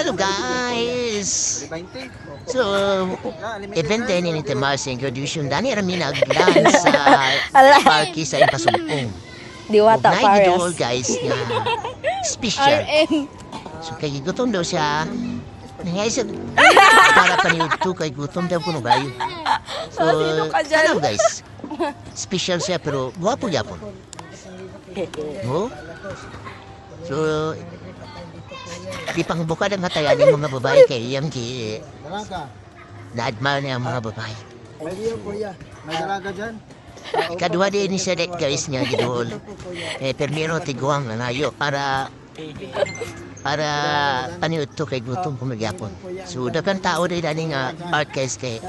Hello guys! So, event din ni Temas introduction dani rami nag-dance sa parky sa Impasumpong. Diwata Idol Pares. guys nga special. RM. So kay gutom daw siya. Nangyaysa para pa ni YouTube kay gutom daw kuno gayo. So, Sino ka dyan? ano guys? Special siya pero guwapo yapon. No? So, di pang buka ng hatayan ng mga babae kay iyang na-admire niya ang mga babae. May dalaga dyan. Kadua din ni Sedek guys niya gidol. Permiro tiguang na nayo para paniud to kay gutom kumagyapon. So, dagang tao din dani nga archives kay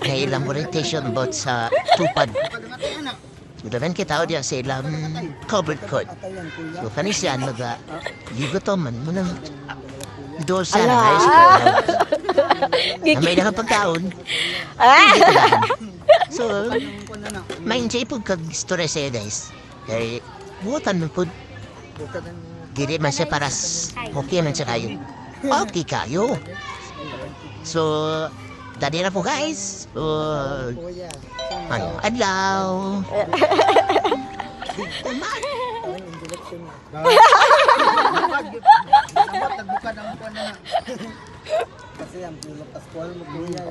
na ilang orientation about sa tupad. So, dagang kitao diya sa ilang covered code. So, kanisiyan maga gutom man mo nang idol siya na high school. Na may nakapagkaon. So, may enjoy po kag-story sa'yo guys. Kaya, buotan mo po. Dili man siya paras. Okay man siya kayo. Okay kayo. So, dali na po guys. Ano, adlaw. Nagbukad ang kuwan na. Kasi ang Pascual mo kuya.